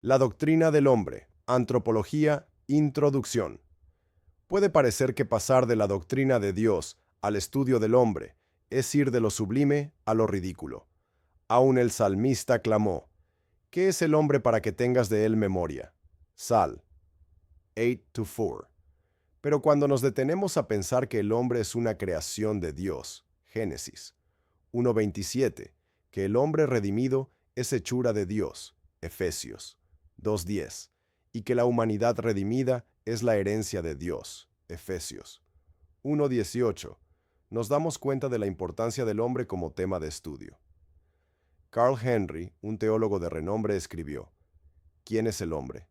La doctrina del hombre. Antropología. Introducción. Puede parecer que pasar de la doctrina de Dios al estudio del hombre es ir de lo sublime a lo ridículo. Aún el salmista clamó: ¿qué es el hombre para que tengas de él memoria? Sal 8-4. Pero cuando nos detenemos a pensar que el hombre es una creación de Dios, Génesis 1:27, que el hombre redimido es hechura de Dios, Efesios 2:10, y que la humanidad redimida es la herencia de Dios, Efesios 1:18, nos damos cuenta de la importancia del hombre como tema de estudio. Carl Henry, un teólogo de renombre, escribió: ¿quién es el hombre?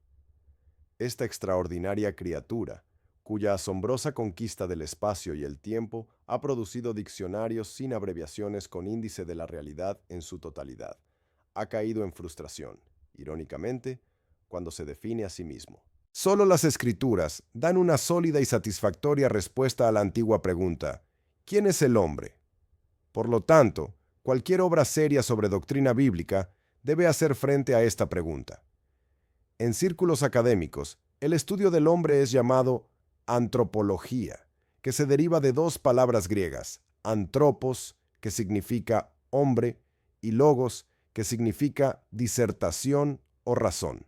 Esta extraordinaria criatura, cuya asombrosa conquista del espacio y el tiempo ha producido diccionarios sin abreviaciones con índice de la realidad en su totalidad, ha caído en frustración, irónicamente, cuando se define a sí mismo. Solo las Escrituras dan una sólida y satisfactoria respuesta a la antigua pregunta: ¿quién es el hombre? Por lo tanto, cualquier obra seria sobre doctrina bíblica debe hacer frente a esta pregunta. En círculos académicos, el estudio del hombre es llamado antropología, que se deriva de dos palabras griegas: antropos, que significa hombre, y logos, que significa disertación o razón.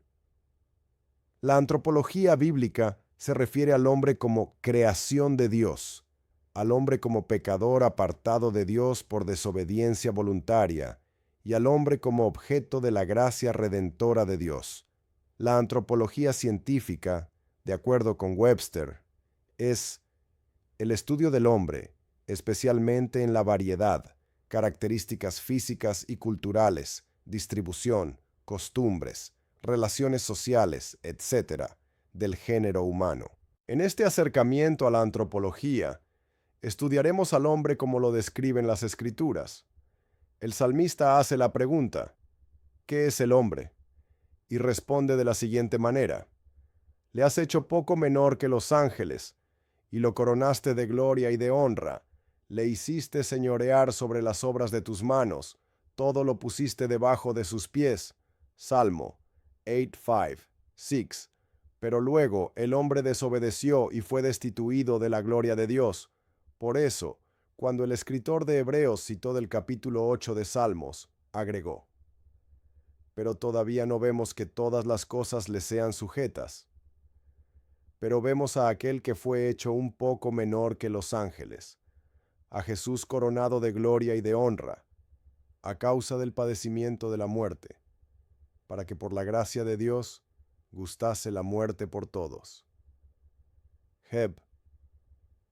La antropología bíblica se refiere al hombre como creación de Dios, al hombre como pecador apartado de Dios por desobediencia voluntaria, y al hombre como objeto de la gracia redentora de Dios. La antropología científica, de acuerdo con Webster, es el estudio del hombre, especialmente en la variedad, características físicas y culturales, distribución, costumbres, relaciones sociales, etc., del género humano. En este acercamiento a la antropología, estudiaremos al hombre como lo describen las Escrituras. El salmista hace la pregunta: ¿qué es el hombre? Y responde de la siguiente manera: le has hecho poco menor que los ángeles, y lo coronaste de gloria y de honra, le hiciste señorear sobre las obras de tus manos, todo lo pusiste debajo de sus pies. Salmo 8:5, 6. Pero luego el hombre desobedeció y fue destituido de la gloria de Dios. Por eso, cuando el escritor de Hebreos citó del capítulo 8 de Salmos, agregó: pero todavía no vemos que todas las cosas le sean sujetas. Pero vemos a aquel que fue hecho un poco menor que los ángeles, a Jesús coronado de gloria y de honra, a causa del padecimiento de la muerte, para que por la gracia de Dios gustase la muerte por todos. Heb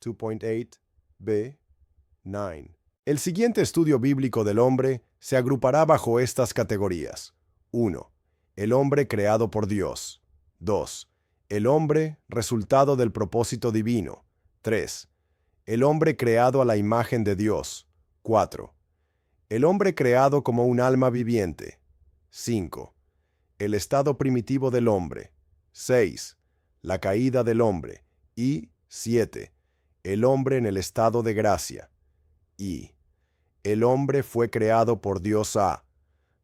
2.8b 9. El siguiente estudio bíblico del hombre se agrupará bajo estas categorías. 1. El hombre creado por Dios. 2. El hombre, resultado del propósito divino. 3. El hombre creado a la imagen de Dios. 4. El hombre creado como un alma viviente. 5. El estado primitivo del hombre. 6. La caída del hombre. Y 7. El hombre en el estado de gracia. Y el hombre fue creado por Dios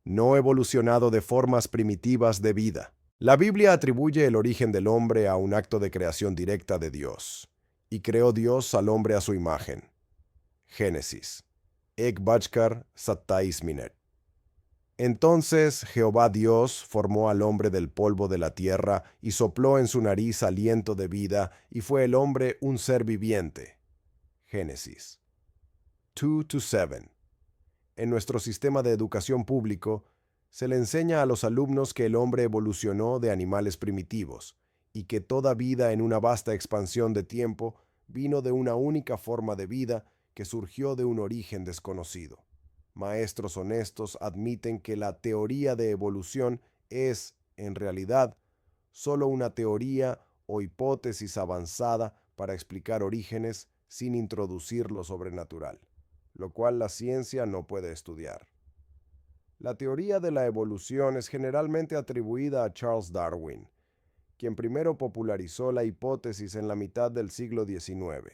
no evolucionado de formas primitivas de vida. La Biblia atribuye el origen del hombre a un acto de creación directa de Dios. Y creó Dios al hombre a su imagen. Génesis. Ek Bachkar Sattaisminet. Entonces Jehová Dios formó al hombre del polvo de la tierra y sopló en su nariz aliento de vida, y fue el hombre un ser viviente. Génesis 2-7. En nuestro sistema de educación público, se le enseña a los alumnos que el hombre evolucionó de animales primitivos y que toda vida en una vasta expansión de tiempo vino de una única forma de vida que surgió de un origen desconocido. Maestros honestos admiten que la teoría de evolución es, en realidad, solo una teoría o hipótesis avanzada para explicar orígenes sin introducir lo sobrenatural, lo cual la ciencia no puede estudiar. La teoría de la evolución es generalmente atribuida a Charles Darwin, quien primero popularizó la hipótesis en la mitad del siglo XIX.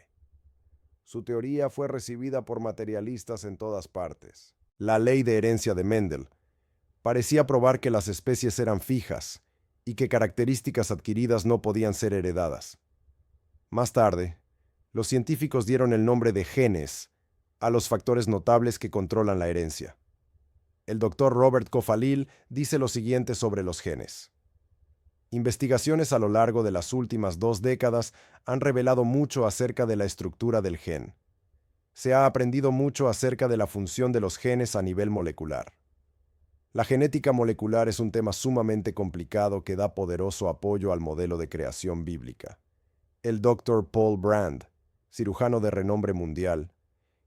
Su teoría fue recibida por materialistas en todas partes. La ley de herencia de Mendel parecía probar que las especies eran fijas y que características adquiridas no podían ser heredadas. Más tarde, los científicos dieron el nombre de genes a los factores notables que controlan la herencia. El doctor Robert Kofalil dice lo siguiente sobre los genes. Investigaciones a lo largo de las últimas 2 décadas han revelado mucho acerca de la estructura del gen. Se ha aprendido mucho acerca de la función de los genes a nivel molecular. La genética molecular es un tema sumamente complicado que da poderoso apoyo al modelo de creación bíblica. El Dr. Paul Brand, cirujano de renombre mundial,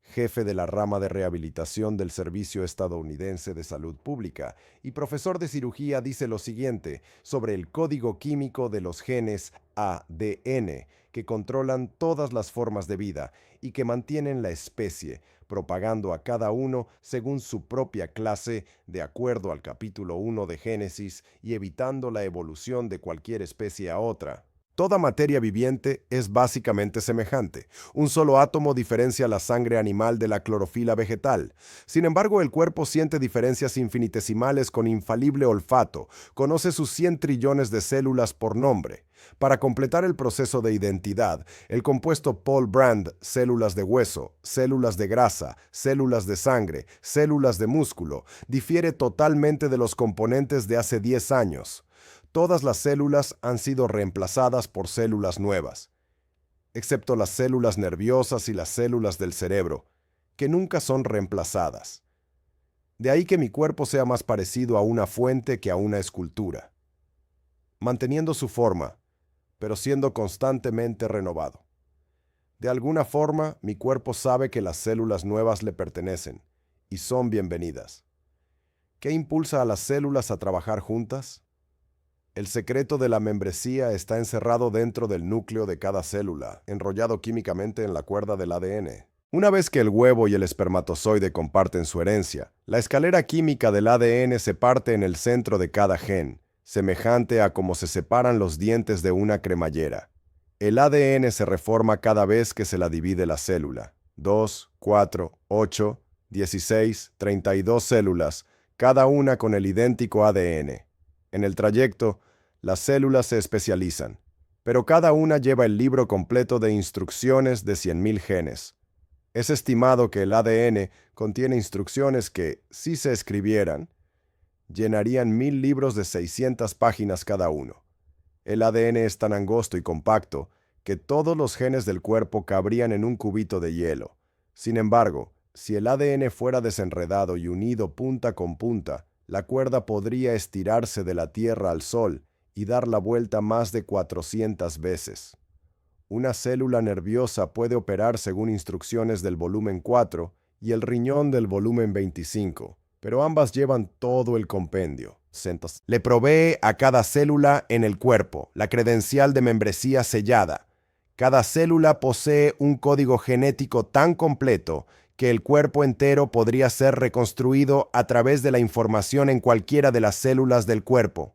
jefe de la rama de rehabilitación del Servicio Estadounidense de Salud Pública y profesor de cirugía, dice lo siguiente sobre el código químico de los genes ADN, que controlan todas las formas de vida y que mantienen la especie, propagando a cada uno según su propia clase, de acuerdo al capítulo 1 de Génesis, y evitando la evolución de cualquier especie a otra. Toda materia viviente es básicamente semejante. Un solo átomo diferencia la sangre animal de la clorofila vegetal. Sin embargo, el cuerpo siente diferencias infinitesimales con infalible olfato, conoce sus 100 trillones de células por nombre. Para completar el proceso de identidad, el compuesto Paul Brand, células de hueso, células de grasa, células de sangre, células de músculo, difiere totalmente de los componentes de hace 10 años. Todas las células han sido reemplazadas por células nuevas, excepto las células nerviosas y las células del cerebro, que nunca son reemplazadas. De ahí que mi cuerpo sea más parecido a una fuente que a una escultura, manteniendo su forma, pero siendo constantemente renovado. De alguna forma, mi cuerpo sabe que las células nuevas le pertenecen y son bienvenidas. ¿Qué impulsa a las células a trabajar juntas? El secreto de la membresía está encerrado dentro del núcleo de cada célula, enrollado químicamente en la cuerda del ADN. Una vez que el huevo y el espermatozoide comparten su herencia, la escalera química del ADN se parte en el centro de cada gen, semejante a cómo se separan los dientes de una cremallera. El ADN se reforma cada vez que se la divide la célula. 2, 4, 8, 16, 32 células, cada una con el idéntico ADN. En el trayecto, las células se especializan, pero cada una lleva el libro completo de instrucciones de 100.000 genes. Es estimado que el ADN contiene instrucciones que, si se escribieran, llenarían 1.000 libros de 600 páginas cada uno. El ADN es tan angosto y compacto que todos los genes del cuerpo cabrían en un cubito de hielo. Sin embargo, si el ADN fuera desenredado y unido punta con punta, la cuerda podría estirarse de la Tierra al Sol y dar la vuelta más de 400 veces. Una célula nerviosa puede operar según instrucciones del volumen 4 y el riñón del volumen 25, pero ambas llevan todo el compendio. Le provee a cada célula en el cuerpo la credencial de membresía sellada. Cada célula posee un código genético tan completo que el cuerpo entero podría ser reconstruido a través de la información en cualquiera de las células del cuerpo.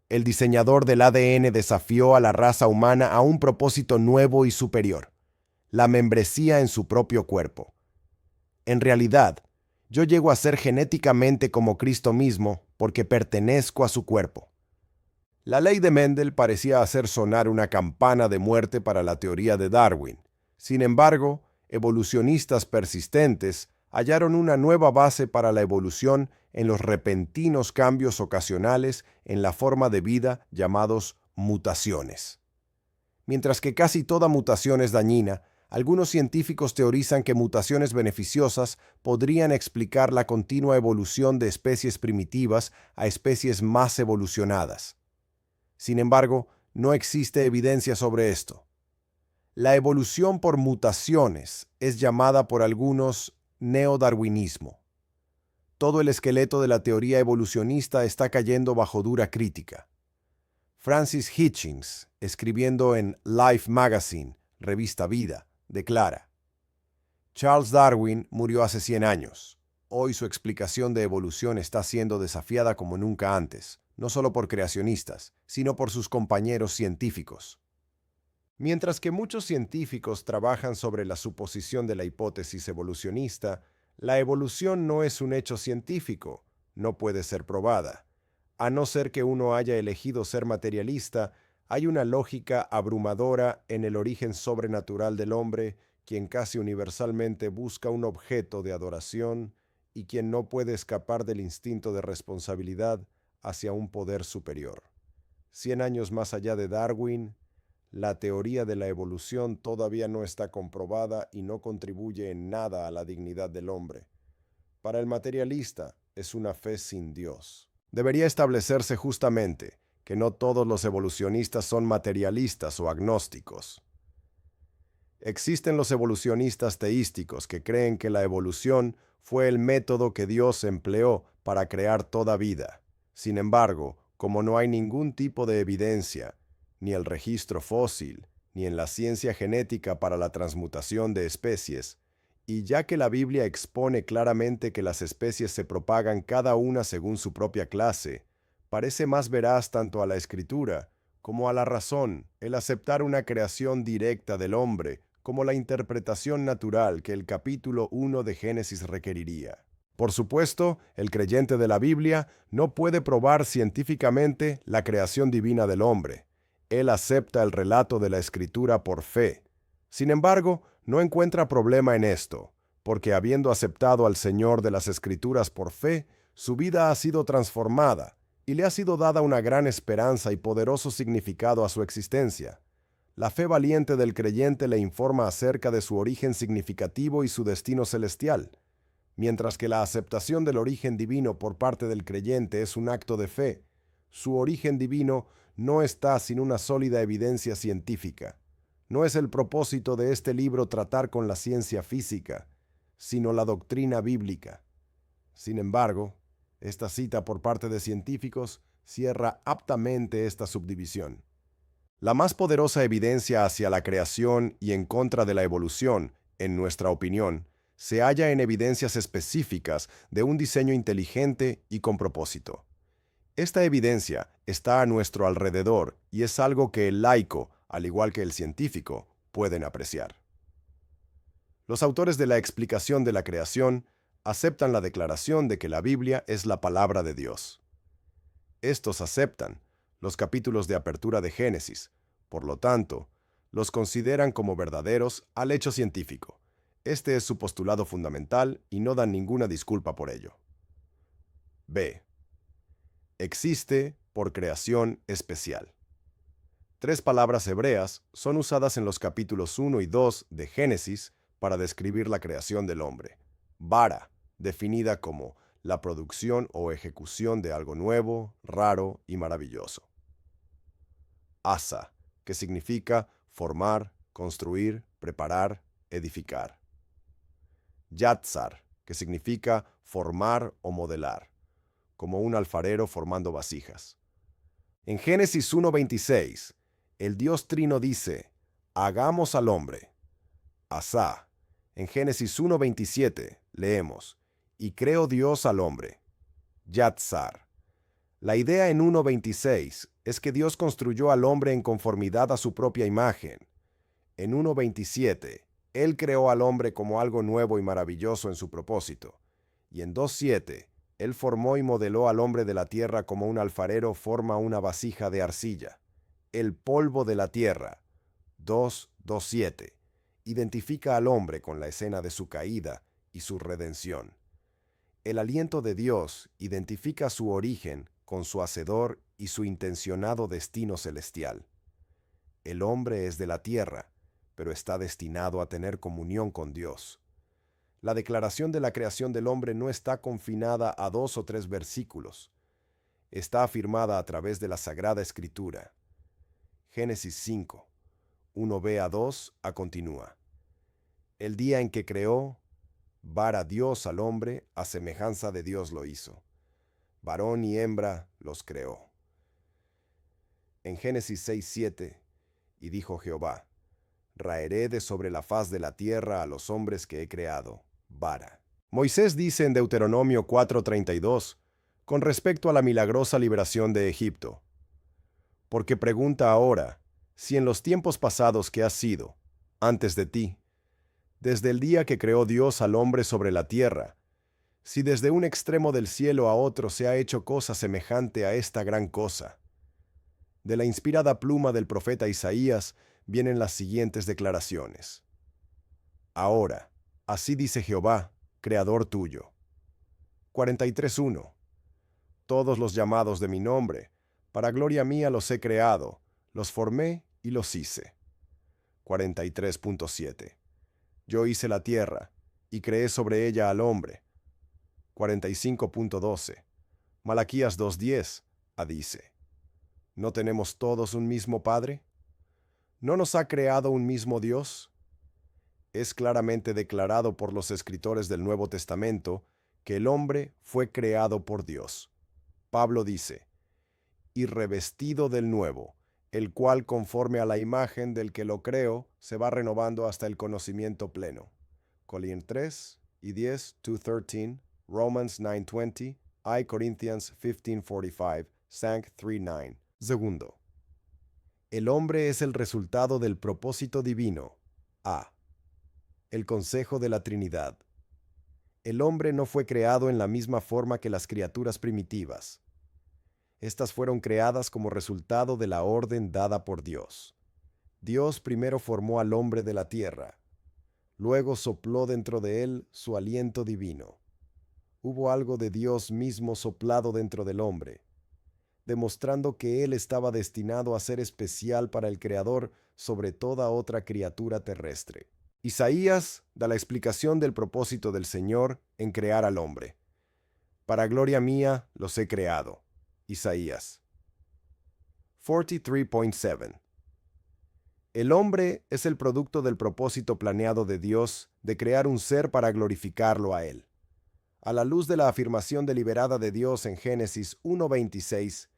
El diseñador del ADN desafió a la raza humana a un propósito nuevo y superior: la membresía en su propio cuerpo. En realidad, yo llego a ser genéticamente como Cristo mismo porque pertenezco a su cuerpo. La ley de Mendel parecía hacer sonar una campana de muerte para la teoría de Darwin. Sin embargo, evolucionistas persistentes hallaron una nueva base para la evolución en los repentinos cambios ocasionales en la forma de vida llamados mutaciones. Mientras que casi toda mutación es dañina, algunos científicos teorizan que mutaciones beneficiosas podrían explicar la continua evolución de especies primitivas a especies más evolucionadas. Sin embargo, no existe evidencia sobre esto. La evolución por mutaciones es llamada por algunos neodarwinismo. Todo el esqueleto de la teoría evolucionista está cayendo bajo dura crítica. Francis Hitchens, escribiendo en Life Magazine, revista Vida, declara: Charles Darwin murió hace 100 años. Hoy su explicación de evolución está siendo desafiada como nunca antes, no solo por creacionistas, sino por sus compañeros científicos. Mientras que muchos científicos trabajan sobre la suposición de la hipótesis evolucionista, la evolución no es un hecho científico, no puede ser probada. A no ser que uno haya elegido ser materialista, hay una lógica abrumadora en el origen sobrenatural del hombre, quien casi universalmente busca un objeto de adoración y quien no puede escapar del instinto de responsabilidad hacia un poder superior. 100 años más allá de Darwin, la teoría de la evolución todavía no está comprobada y no contribuye en nada a la dignidad del hombre. Para el materialista, es una fe sin Dios. Debería establecerse justamente que no todos los evolucionistas son materialistas o agnósticos. Existen los evolucionistas teísticos que creen que la evolución fue el método que Dios empleó para crear toda vida. Sin embargo, como no hay ningún tipo de evidencia, ni el registro fósil, ni en la ciencia genética para la transmutación de especies, y ya que la Biblia expone claramente que las especies se propagan cada una según su propia clase, parece más veraz tanto a la Escritura como a la razón el aceptar una creación directa del hombre como la interpretación natural que el capítulo 1 de Génesis requeriría. Por supuesto, el creyente de la Biblia no puede probar científicamente la creación divina del hombre. Él acepta el relato de la Escritura por fe. Sin embargo, no encuentra problema en esto, porque habiendo aceptado al Señor de las Escrituras por fe, su vida ha sido transformada y le ha sido dada una gran esperanza y poderoso significado a su existencia. La fe valiente del creyente le informa acerca de su origen significativo y su destino celestial, mientras que la aceptación del origen divino por parte del creyente es un acto de fe. Su origen divino no está sin una sólida evidencia científica. No es el propósito de este libro tratar con la ciencia física, sino la doctrina bíblica. Sin embargo, esta cita por parte de científicos cierra aptamente esta subdivisión. La más poderosa evidencia hacia la creación y en contra de la evolución, en nuestra opinión, se halla en evidencias específicas de un diseño inteligente y con propósito. Esta evidencia está a nuestro alrededor y es algo que el laico, al igual que el científico, pueden apreciar. Los autores de la explicación de la creación aceptan la declaración de que la Biblia es la palabra de Dios. Estos aceptan los capítulos de apertura de Génesis, por lo tanto, los consideran como verdaderos al hecho científico. Este es su postulado fundamental y no dan ninguna disculpa por ello. B. Existe por creación especial. 3 palabras hebreas son usadas en los capítulos 1 y 2 de Génesis para describir la creación del hombre. Bara, definida como la producción o ejecución de algo nuevo, raro y maravilloso. Asa, que significa formar, construir, preparar, edificar. Yatzar, que significa formar o modelar, como un alfarero formando vasijas. En Génesis 1:26, el Dios Trino dice, hagamos al hombre. Asá. En Génesis 1:27 leemos, y creó Dios al hombre. Yatzar. La idea en 1:26 es que Dios construyó al hombre en conformidad a su propia imagen. En 1:27, Él creó al hombre como algo nuevo y maravilloso en su propósito. Y en 2:7, Él formó y modeló al hombre de la tierra como un alfarero forma una vasija de arcilla. El polvo de la tierra. 2:2:7. Identifica al hombre con la escena de su caída y su redención. El aliento de Dios identifica su origen con su hacedor y su intencionado destino celestial. El hombre es de la tierra, pero está destinado a tener comunión con Dios. La declaración de la creación del hombre no está confinada a 2 o 3 versículos. Está afirmada a través de la Sagrada Escritura. Génesis 5, 1b a 2 continúa. El día en que creó, bara Dios al hombre, a semejanza de Dios lo hizo. Varón y hembra los creó. En Génesis 6:7, y dijo Jehová, raeré de sobre la faz de la tierra a los hombres que he creado. Vara. Moisés dice en Deuteronomio 4:32, con respecto a la milagrosa liberación de Egipto, porque pregunta ahora, si en los tiempos pasados que has sido, antes de ti, desde el día que creó Dios al hombre sobre la tierra, Si desde un extremo del cielo a otro se ha hecho cosa semejante a esta gran cosa. De la inspirada pluma del profeta Isaías vienen las siguientes declaraciones. Ahora, así dice Jehová, creador tuyo. 43:1. Todos los llamados de mi nombre, para gloria mía los he creado, los formé y los hice. 43.7. Yo hice la tierra, y creé sobre ella al hombre. 45.12. Malaquías 2:10 dice, ¿no tenemos todos un mismo Padre? ¿No nos ha creado un mismo Dios? Es claramente declarado por los escritores del Nuevo Testamento que el hombre fue creado por Dios. Pablo dice, y revestido del nuevo, el cual conforme a la imagen del que lo creó, se va renovando hasta el conocimiento pleno. Colosenses 3:10, 2:13, Romans 9:20, I Corinthians 15:45, Psalm 3:9. Segundo, el hombre es el resultado del propósito divino. A. El consejo de la Trinidad. El hombre no fue creado en la misma forma que las criaturas primitivas. Estas fueron creadas como resultado de la orden dada por Dios. Dios primero formó al hombre de la tierra. Luego sopló dentro de él su aliento divino. Hubo algo de Dios mismo soplado dentro del hombre, demostrando que él estaba destinado a ser especial para el Creador sobre toda otra criatura terrestre. Isaías da la explicación del propósito del Señor en crear al hombre. Para gloria mía los he creado. Isaías 43.7. El hombre es el producto del propósito planeado de Dios de crear un ser para glorificarlo a Él. A la luz de la afirmación deliberada de Dios en Génesis 1:26,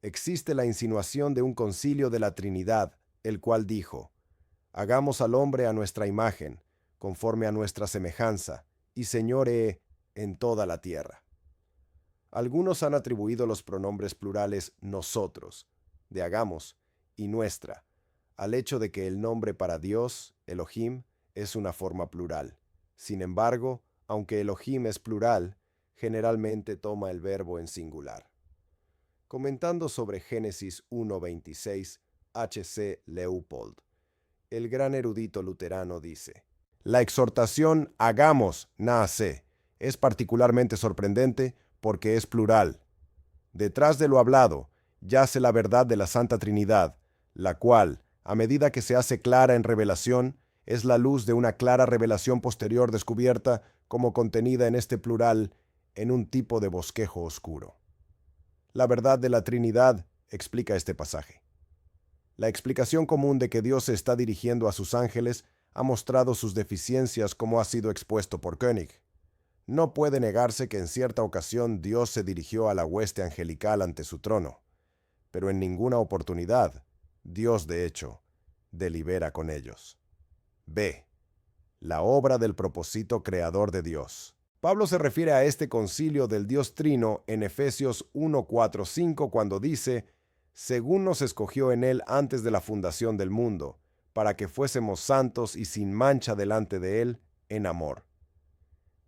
existe la insinuación de un concilio de la Trinidad, el cual dijo, hagamos al hombre a nuestra imagen, conforme a nuestra semejanza, y señoree en toda la tierra. Algunos han atribuido los pronombres plurales nosotros, de hagamos, y nuestra, al hecho de que el nombre para Dios, Elohim, es una forma plural. Sin embargo, aunque Elohim es plural, generalmente toma el verbo en singular. Comentando sobre Génesis 1:26, H.C. Leupold, el gran erudito luterano dice, la exhortación hagamos nace es particularmente sorprendente porque es plural. Detrás de lo hablado yace la verdad de la Santa Trinidad, la cual, a medida que se hace clara en revelación, es la luz de una clara revelación posterior descubierta como contenida en este plural en un tipo de bosquejo oscuro. La verdad de la Trinidad explica este pasaje. La explicación común de que Dios se está dirigiendo a sus ángeles ha mostrado sus deficiencias como ha sido expuesto por Koenig. No puede negarse que en cierta ocasión Dios se dirigió a la hueste angelical ante su trono, pero en ninguna oportunidad, Dios de hecho, delibera con ellos. B. La obra del propósito creador de Dios. Pablo se refiere a este concilio del Dios Trino en Efesios 1:4-5 cuando dice, según nos escogió en él antes de la fundación del mundo, para que fuésemos santos y sin mancha delante de él en amor.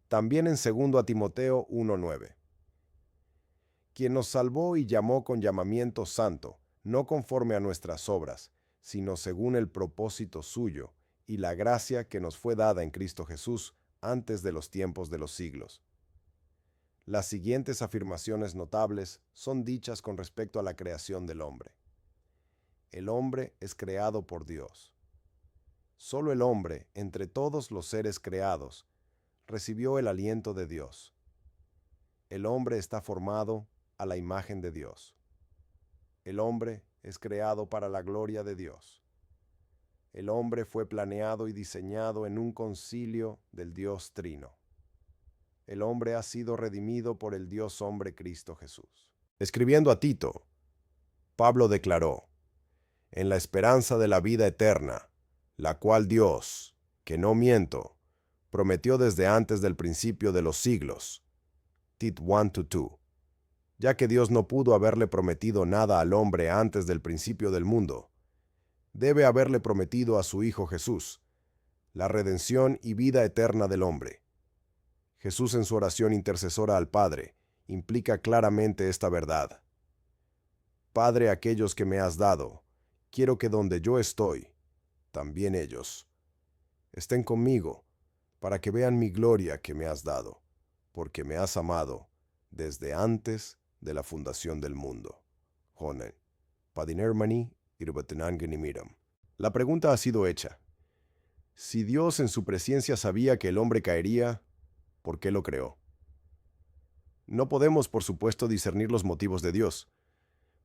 También en 2 Timoteo 1:9. Quien nos salvó y llamó con llamamiento santo, no conforme a nuestras obras, sino según el propósito suyo y la gracia que nos fue dada en Cristo Jesús antes de los tiempos de los siglos. Las siguientes afirmaciones notables son dichas con respecto a la creación del hombre. El hombre es creado por Dios. Solo el hombre, entre todos los seres creados, recibió el aliento de Dios. El hombre está formado a la imagen de Dios. El hombre es creado para la gloria de Dios. El hombre fue planeado y diseñado en un concilio del Dios Trino. El hombre ha sido redimido por el Dios hombre Cristo Jesús. Escribiendo a Tito, Pablo declaró, en la esperanza de la vida eterna, la cual Dios, que no miento, prometió desde antes del principio de los siglos. Tit 1:2. Ya que Dios no pudo haberle prometido nada al hombre antes del principio del mundo, debe haberle prometido a su Hijo Jesús, la redención y vida eterna del hombre. Jesús en su oración intercesora al Padre implica claramente esta verdad. Padre, aquellos que me has dado, quiero que donde yo estoy, también ellos estén conmigo, para que vean mi gloria que me has dado, porque me has amado desde antes de la fundación del mundo. Jonen, Padinermani Irbatenangenimiram. La pregunta ha sido hecha. Si Dios en su presencia sabía que el hombre caería, ¿por qué lo creó? No podemos, por supuesto, discernir los motivos de Dios,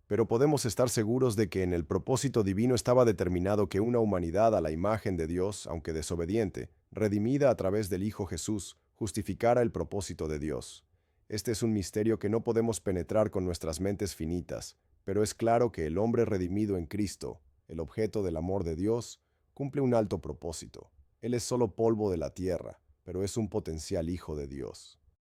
pero podemos estar seguros de que en el propósito divino estaba determinado que una humanidad a la imagen de Dios, aunque desobediente, redimida a través del Hijo Jesús, justificara el propósito de Dios. Este es un misterio que no podemos penetrar con nuestras mentes finitas, pero es claro que el hombre redimido en Cristo, el objeto del amor de Dios, cumple un alto propósito. Él es solo polvo de la tierra, pero es un potencial hijo de Dios.